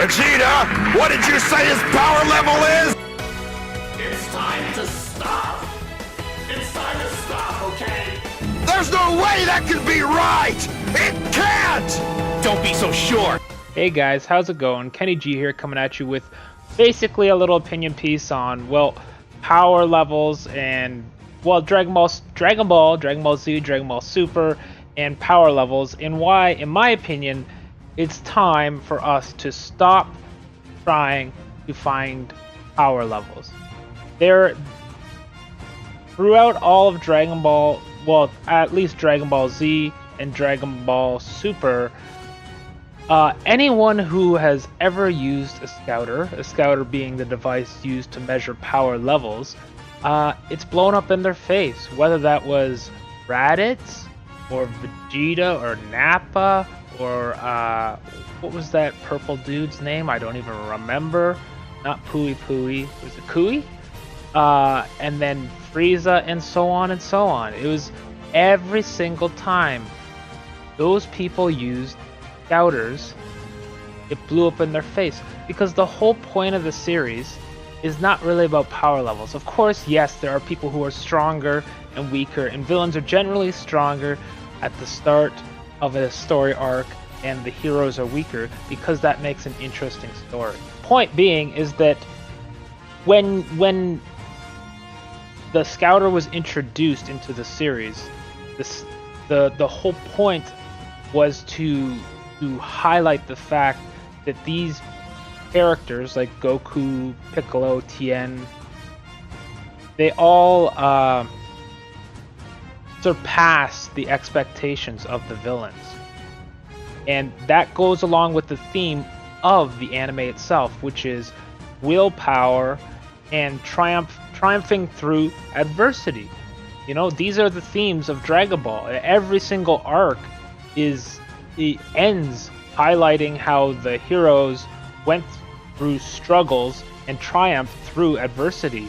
Vegeta, what did you say his power level is? It's time to stop! It's time to stop, okay? There's no way that can be right! It can't! Don't be so sure! Hey guys, how's it going? Kenny G here, coming at you with basically a little opinion piece on, well, power levels and, well, Dragon Ball Z, Dragon Ball Super, and power levels, and why, in my opinion, it's time for us to stop trying to find power levels. Throughout all of Dragon Ball, well, at least Dragon Ball Z and Dragon Ball Super, anyone who has ever used a scouter being the device used to measure power levels, it's blown up in their face. Whether that was Raditz, or Vegeta, or Nappa, or what was that purple dude's name? I don't even remember. Not Pooey. Was it Kui? And then Frieza, and so on and so on. It was every single time those people used scouters, it blew up in their face, because the whole point of the series is not really about power levels. Of course, yes, there are people who are stronger and weaker, and villains are generally stronger at the start of a story arc, and the heroes are weaker, because that makes an interesting story. Point being is that when the scouter was introduced into the series, the whole point was to highlight the fact that these characters like Goku, Piccolo, Tien, they all surpass the expectations of the villains. And that goes along with the theme of the anime itself, which is willpower and triumphing through adversity. You know, these are the themes of Dragon Ball. Every single arc ends highlighting how the heroes went through struggles and triumphed through adversity,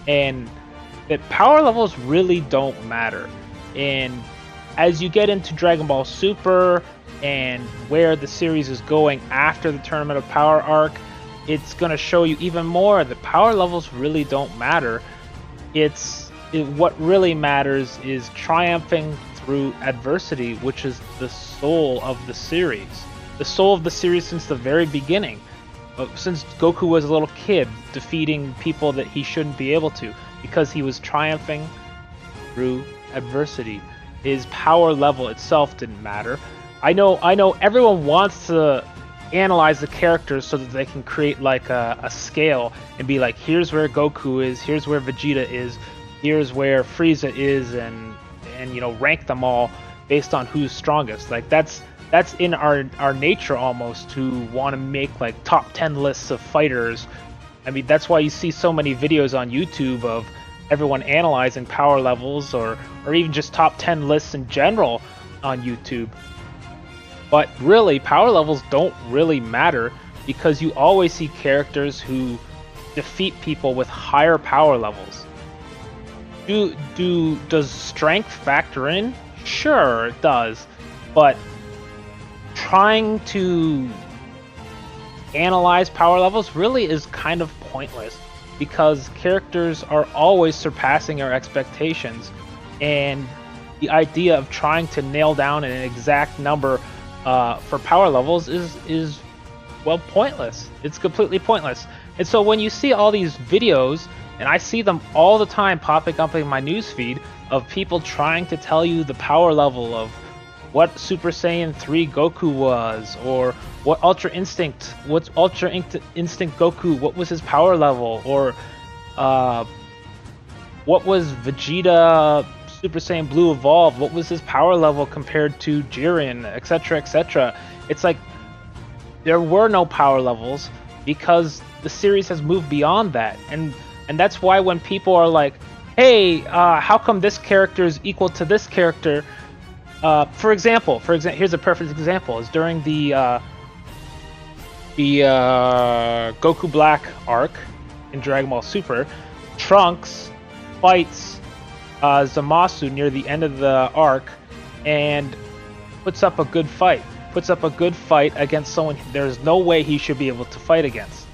and that power levels really don't matter. And as you get into Dragon Ball Super and where the series is going after the Tournament of Power arc, it's going to show you even more that power levels really don't matter. What really matters is triumphing through adversity, which is the soul of the series. The soul of the series since the very beginning. Since Goku was a little kid, defeating people that he shouldn't be able to, because he was triumphing through adversity. His power level itself didn't matter. I know everyone wants to analyze the characters so that they can create like a scale and be like, here's where Goku is, here's where Vegeta is, here's where Frieza is, and you know, rank them all based on who's strongest. Like that's in our nature almost, to want to make like top 10 lists of fighters. I mean, that's why you see so many videos on YouTube of everyone analyzing power levels, or even just top 10 lists in general on YouTube. But really, power levels don't really matter, because you always see characters who defeat people with higher power levels. Does strength factor in? Sure, it does. But trying to analyze power levels really is kind of pointless, because characters are always surpassing our expectations, and the idea of trying to nail down an exact number for power levels is well, pointless. It's completely pointless. And so when you see all these videos, and I see them all the time popping up in my newsfeed, of people trying to tell you the power level of what Super Saiyan 3 Goku was, or what Ultra Instinct Goku, what was his power level, or what was Vegeta Super Saiyan Blue Evolved, what was his power level compared to Jiren, etc., etc. It's like there were no power levels, because the series has moved beyond that, and that's why when people are like, hey, how come this character is equal to this character? For example, here's a perfect example. Is during the Goku Black arc in Dragon Ball Super, Trunks fights Zamasu near the end of the arc and puts up a good fight. puts up a good fight against someone there's no way he should be able to fight against.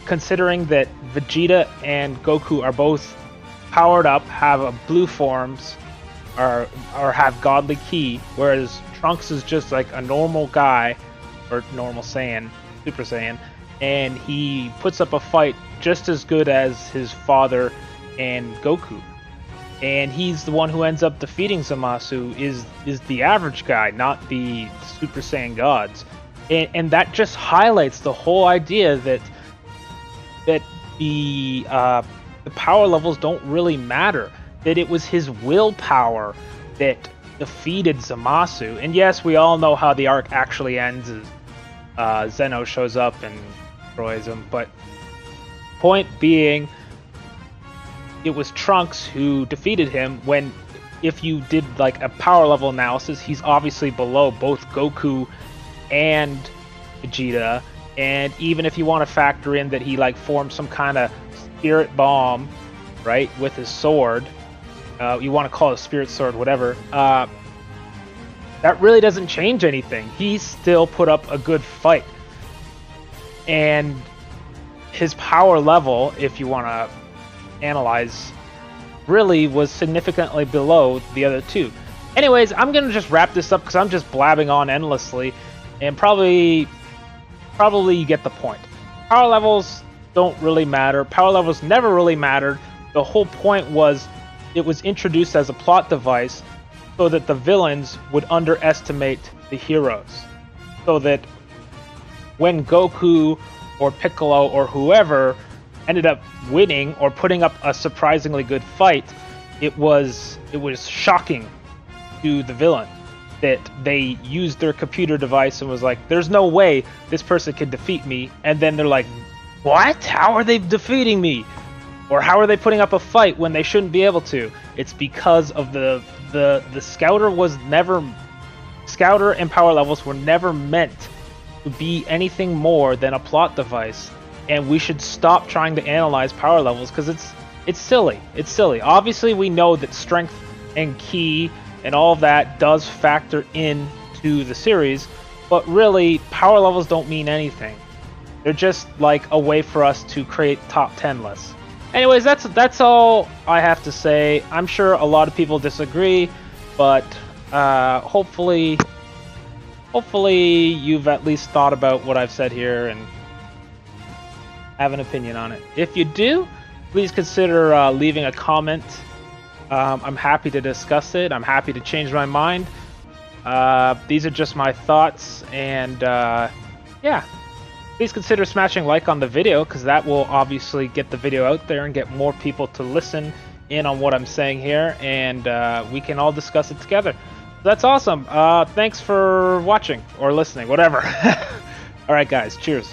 Considering that Vegeta and Goku are both powered up, have a blue forms, or have godly ki, whereas Trunks is just like a normal guy, or normal Saiyan, Super Saiyan, and he puts up a fight just as good as his father and Goku. And he's the one who ends up defeating Zamasu, is the average guy, not the Super Saiyan gods. And that just highlights the whole idea that the power levels don't really matter. That it was his willpower that defeated Zamasu. And yes, we all know how the arc actually ends. Zeno shows up and destroys him. But point being, it was Trunks who defeated him, when if you did like a power level analysis, he's obviously below both Goku and Vegeta. And even if you want to factor in that he like formed some kind of spirit bomb, right, with his sword, you want to call it a spirit sword, whatever, that really doesn't change anything. He still put up a good fight. And his power level, if you want to analyze, really was significantly below the other two. Anyways, I'm gonna just wrap this up because I'm just blabbing on endlessly, and probably you get the point. Power levels don't really matter. Power levels never really mattered. The whole point was it was introduced as a plot device so that the villains would underestimate the heroes, so that when Goku or Piccolo or whoever ended up winning or putting up a surprisingly good fight, it was shocking to the villain that they used their computer device and was like, there's no way this person can defeat me. And then they're like, what? How are they defeating me? Or how are they putting up a fight when they shouldn't be able to? It's because of the Scouter and power levels were never meant to be anything more than a plot device. And we should stop trying to analyze power levels because it's silly. It's silly. Obviously, we know that strength and ki and all of that does factor into the series, but really, power levels don't mean anything. They're just like a way for us to create top 10 lists. Anyways, that's all I have to say. I'm sure a lot of people disagree, but hopefully you've at least thought about what I've said here and have an opinion on it. If you do, please consider leaving a comment. I'm happy to discuss it. I'm happy to change my mind. These are just my thoughts, and yeah. Please consider smashing like on the video, because that will obviously get the video out there and get more people to listen in on what I'm saying here, and we can all discuss it together. So that's awesome. Thanks for watching or listening, whatever. All right, guys. Cheers.